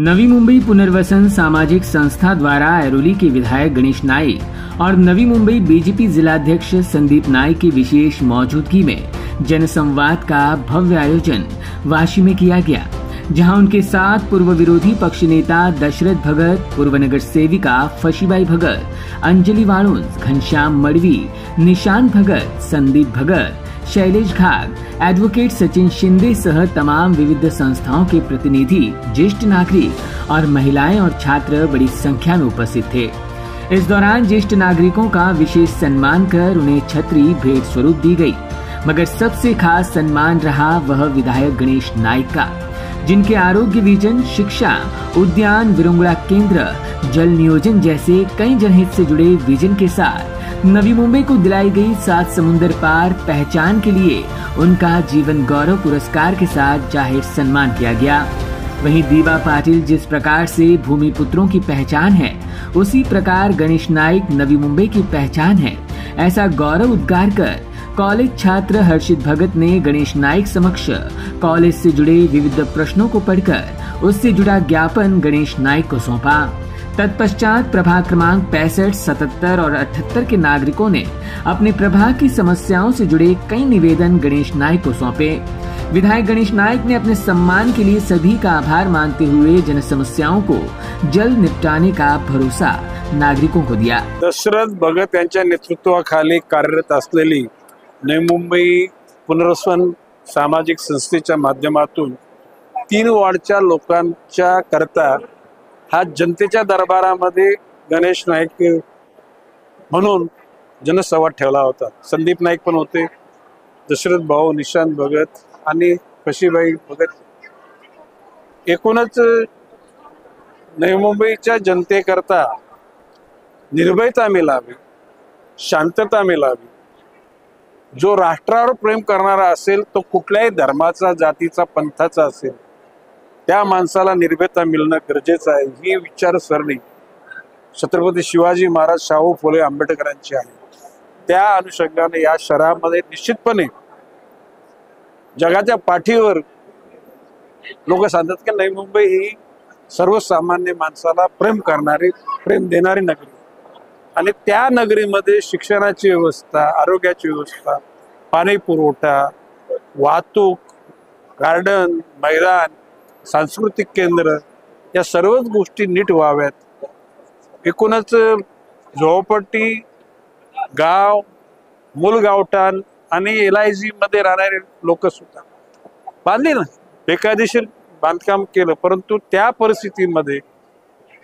नवी मुंबई पुनर्वसन सामाजिक संस्था द्वारा ऐरोली के विधायक गणेश नाइक और नवी मुंबई बीजेपी जिलाध्यक्ष संदीप नाइक की विशेष मौजूदगी में जनसंवाद का भव्य आयोजन वाशी में किया गया, जहां उनके साथ पूर्व विरोधी पक्ष नेता दशरथ भगत, पूर्व नगर सेविका फशीबाई भगत, अंजलि वाणुंज, घनश्याम मड़वी, निशांत भगत, संदीप भगत, शैलेश घाग, एडवोकेट सचिन शिंदे सह तमाम विविध संस्थाओं के प्रतिनिधि, ज्येष्ठ नागरिक और महिलाएं और छात्र बड़ी संख्या में उपस्थित थे। इस दौरान ज्येष्ठ नागरिकों का विशेष सम्मान कर उन्हें छतरी भेंट स्वरूप दी गई, मगर सबसे खास सम्मान रहा वह विधायक गणेश नाइक का, जिनके आरोग्य विजन, शिक्षा, उद्यान, विरंगुड़ा केंद्र, जल नियोजन जैसे कई जनहित से जुड़े विजन के साथ नवी मुंबई को दिलाई गई 7 समुंदर पार पहचान के लिए उनका जीवन गौरव पुरस्कार के साथ जाहिर सम्मान किया गया। वहीं दीवा पाटिल जिस प्रकार से भूमि पुत्रों की पहचान है, उसी प्रकार गणेश नाइक नवी मुंबई की पहचान है, ऐसा गौरव उद्गार कर कॉलेज छात्र हर्षित भगत ने गणेश नाइक समक्ष कॉलेज से जुड़े विविध प्रश्नों को पढ़कर उससे जुड़ा ज्ञापन गणेश नाइक को सौंपा। तत्पश्चात प्रभाग क्रमांक 65, 77 और 78 के नागरिकों ने अपने प्रभाग की समस्याओं से जुड़े कई निवेदन गणेश नाइक को सौंपे। विधायक गणेश नाइक ने अपने सम्मान के लिए सभी का आभार मानते हुए जन समस्याओं को जल्द निपटाने का भरोसा नागरिकों को दिया। दशरथ भगत यांच्या नेतृत्वाखाली कार्यरत असलेली नवी मुंबई पुनर्वसन सामाजिक संस्थेच्या माध्यमातून 3 वॉर्डच्या लोकांच्या करता हा जनतेच्या दरबारामध्ये गणेश नाईक म्हणून जनसंवाद ठेवला होता। संदीप नाईक पण होते, दशरथ भाऊ, निशांत भगत आणि फशीबाई भगत। एकूणच नवी मुंबईच्या जनतेकरता निर्भयता मिळावी, शांतता मिळावी। जो राष्ट्रावर प्रेम करणारा असेल तो कुठल्याही धर्माचा, जातीचा, पंथाचा असेल, त्या माणसाला निर्भयता मिळणं गरजेचं आहे। ही विचारसरणी छत्रपती शिवाजी महाराज, शाहू फुले आंबेडकरांची आहे। त्या अनुषंगाने या शहरामध्ये निश्चितपणे जगाच्या पाठीवर लोक सांगतात की नवी मुंबई ही सर्वसामान्य माणसाला प्रेम करणारी, प्रेम देणारी नगरी, आणि त्या नगरीमध्ये शिक्षणाची व्यवस्था, आरोग्याची व्यवस्था, पाणी पुरवठा, वाहतूक, गार्डन, मैदान, सांस्कृतिक केंद्र या सर्वच गोष्टी नीट व्हाव्यात। एकूणच झोपडपट्टी, गाव, मूलगावठाण आणि LIG मध्ये राहणारे लोक सुद्धा बांधले ना, बेकायदेशीर बांधकाम केलं, परंतु त्या परिस्थितीमध्ये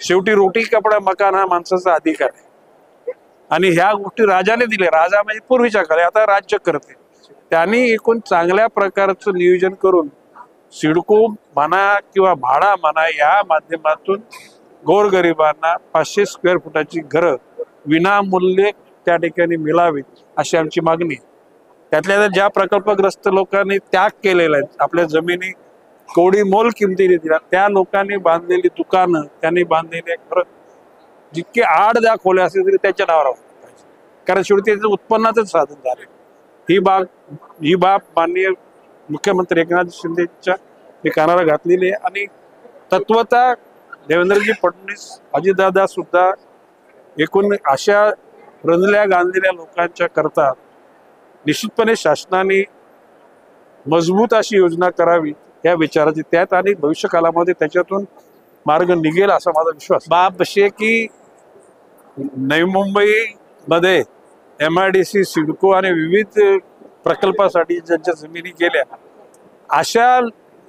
शेवटी रोटी कपडा मकान हा माणसाचा अधिकार आहे आणि ह्या गोष्टी राजाने दिल्या। राजा म्हणजे पूर्वीच्या काळी, आता राज्य करते। त्यांनी एकूण चांगल्या प्रकारचं नियोजन करून सिडको म्हणा किंवा भाडा म्हणा या माध्यमातून गोरगरिबांना 500 स्क्वेअर फुटाची घरं विनामूल्य त्या ठिकाणी मिळावीत अशी आमची मागणी आहे। त्यातल्या ज्या प्रकल्पग्रस्त लोकांनी त्याग केलेला आहे, आपल्या जमिनी कोडी मोल किमतीने दिल्या, त्या लोकांनी बांधलेली दुकानं, त्यांनी बांधलेले घर जितके 8-10 खोल्या असतील तरी त्याच्या नावावर पाहिजे, कारण शेवटी त्याचं उत्पन्नाचंच साधन झाले। ही बाब माननीय मुख्यमंत्री एकनाथ शिंदेच्या कानाला घातलेली आहे आणि तत्वतः देवेंद्रजी फडणवीस, अजितदादा सुद्धा एकूण अशा रंजल्या गांधलेल्या लोकांच्या करता निश्चितपणे शासनाने मजबूत अशी योजना करावी या विचाराची त्यात, आणि भविष्य काळामध्ये त्याच्यातून मार्ग निघेल असा माझा विश्वास। बाब अशी आहे की नवी मुंबई मध्ये MIDC, सिडको आणि विविध प्रकल्पासाठी ज्यांच्या जमिनी गेल्या अशा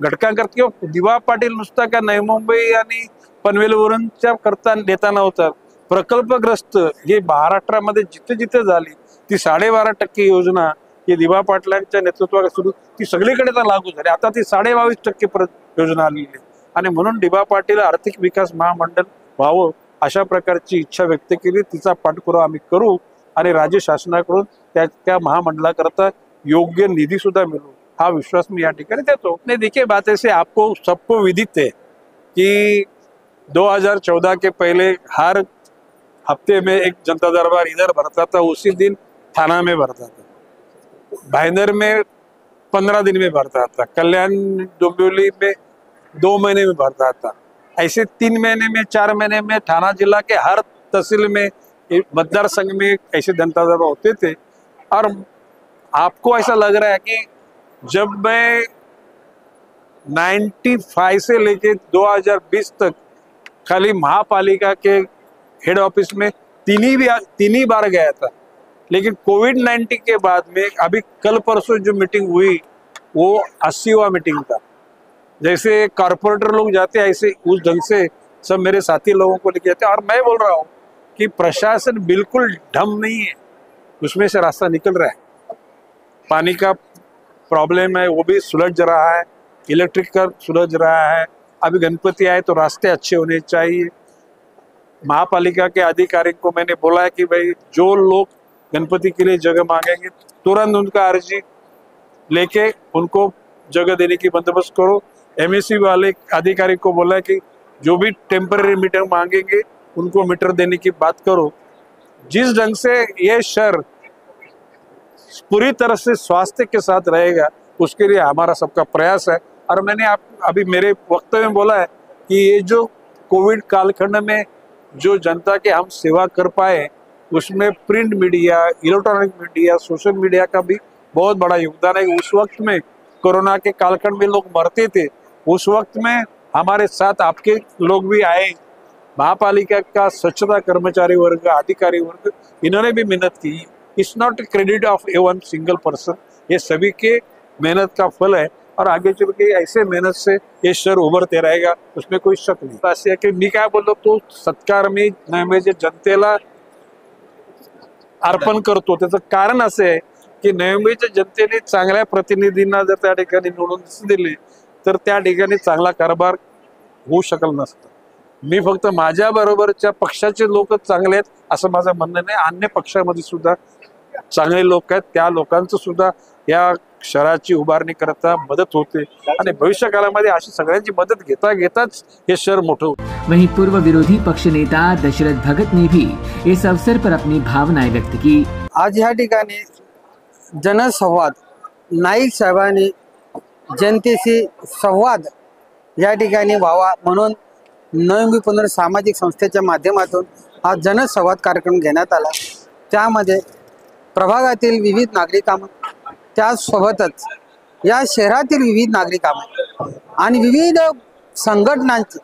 घटकांकरता, किंवा दिवा पाटील नुसता का नवी मुंबई आणि पनवेलवरूनच्या करता देता नव्हता, प्रकल्पग्रस्त हे महाराष्ट्रामध्ये जिथे जिथे झाली ती 12.5% योजना ही दिवा पाटलांच्या नेतृत्वाखाली सुरू, ती सगळीकडे तर लागू झाली। आता ती 22.5% योजना आलेली आहे आणि म्हणून दिवा पाटील आर्थिक विकास महामंडळ व्हावं अशा प्रकारची इच्छा व्यक्त केली। तिचा पाठपुरावा आम्ही करू आणि राज्य शासनाकडून त्या महामंडळाकरता योग्य निधी सुद्धा मिळू हा विश्वास मी या ठिकाणी देतो। नहीं, देखिए बात ऐसे आपको सबको विदित है कि 2014 के पहले हर हफ्ते में एक जनता दरबार इधर भरता था, उसी दिन थाना में भरता था, भाईंदर में 15 दिन में भरता था, कल्याण डोंबिवली में 2 महीने में भरता था। ऐसे 3 महीने में 4 महीने में थाना जिला के हर तहसील में मतदार संघ में ऐसे जनता सभा होते थे। और आपको ऐसा लग रहा है कि जब मैं 95 से लेके 2020 तक खाली महापालिका के हेड ऑफिस में तीन ही बार गया था, लेकिन कोविड-19 के बाद में अभी कल परसों जो मीटिंग हुई वो 80वां मीटिंग था। जैसे कॉर्पोरेटर लोग जाते हैं ऐसे उस ढंग से सब मेरे साथी लोगों को लेके जाते हैं। और मैं बोल रहा हूँ कि प्रशासन बिल्कुल ढम नहीं है, उसमें से रास्ता निकल रहा है। पानी का प्रॉब्लम है वो भी सुलझ रहा है, इलेक्ट्रिक का सुलझ रहा है। अभी गणपति आए तो रास्ते अच्छे होने चाहिए। महापालिका के अधिकारी को मैंने बोला है कि भाई जो लोग गणपति के लिए जगह मांगेंगे तुरंत उनका अर्जी लेके उनको जगह देने की बंदोबस्त करो। एमएससी वाले अधिकारी को बोला है कि जो भी टेम्पररी मीटर मांगेंगे उनको मीटर देने की बात करो। जिस ढंग से ये शहर पूरी तरह से स्वास्थ्य के साथ रहेगा उसके लिए हमारा सबका प्रयास है। और मैंने अभी मेरे वक्तव्य में बोला है कि ये जो कोविड कालखंड में जो जनता के हम सेवा कर पाए उसमें print media, electronic media, social media का भी बहुत बड़ा योगदान है। उस वक्त में कोरोना के कालखंड में लोग मरते थे, उस वक्त में हमारे साथ आपके लोग भी आए, महापालिका का स्वच्छता कर्मचारी वर्ग, अधिकारी वर्ग, इन्होंने भी मेहनत की। It's not credit of A one single person, ये सभी के मेहनत का फल है। और आगे चल के ऐसे मेहनत से हे शहर उभरते रहेगा, उसमें कोई शक नाही। असे की मी काय बोललो, तो सत्कार मी नैवेद्य जनतेला अर्पण करतो। त्याचं कारण असं आहे की नैवेद्य जनतेने चांगल्या प्रतिनिधींना जर त्या ठिकाणी निवडून दिले तर त्या ठिकाणी चांगला कारभार होऊ शकल नसतं। मी फक्त माझ्या बरोबरच्या पक्षाचे लोक चांगले आहेत असं माझं म्हणणं नाही, अन्य पक्षामध्ये सुद्धा चांगले लोक आहेत, त्या लोकांचं सुद्धा या शहराची उभारणी करता मदत होते आणि भविष्य काळामध्ये अशी सगळ्यांची मदत घेताच हे शहर मोठं होतं। वहीं पूर्व विरोधी पक्ष नेता दशरथ भगत ने भी इस अवसर पर अपनी भावनाएं व्यक्त की। आज या ठिकाणी जनसंवाद, नाईक साहेबांनी जनतेशी संवाद या ठिकाणी व्हावा म्हणून नवी पुनर् सामाजिक संस्थेच्या माध्यमातून हा जनसंवाद कार्यक्रम घेण्यात आला। त्यामध्ये प्रभागातील विविध नागरिकांना, त्यासोबतच या शहरातील विविध नागरिकांना आणि विविध संघटनांची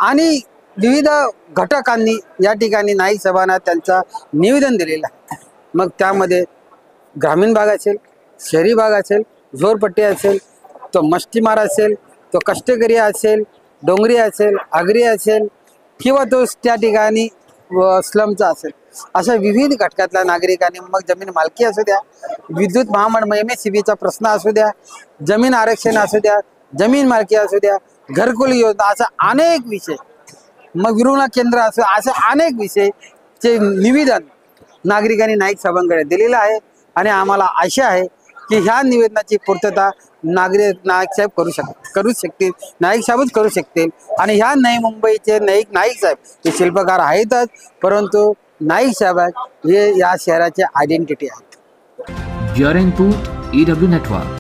आणि विविध घटकांनी या ठिकाणी नाईक साहेबांना त्यांचा निवेदन दिलेलं आहे। मग त्यामध्ये ग्रामीण भाग असेल, शहरी भाग असेल, झोरपट्टी असेल, तो मस्तीमार असेल, तो कष्टकरी असेल, डोंगरी असेल, आगरी असेल किंवा तो त्या ठिकाणी स्लमचा असेल, अशा विविध घटकातल्या नागरिकांनी, मग जमीन मालकी असू द्या, विद्युत महामंडळ MSCBचा प्रश्न असू द्या, जमीन आरक्षण असू द्या, जमीन मालकी असू द्या, घरकुल योजना, असा अनेक विषय, मग विरुणा केंद्र असो, असे अनेक विषयचे निवेदन नागरिकांनी नाईक साहेबांकडे दिलेलं आहे। आणि आम्हाला आशा आहे की ह्या निवेदनाची पूर्तता नाईक साहेब करू शकतील, नाईक साहेबच करू शकतील। आणि ह्या नवी मुंबईचे नाईक साहेब हे शिल्पकार आहेतच, परंतु नाईक साहेब हे या शहराचे आयडेंटिटी आहेत। Bureau report EW network.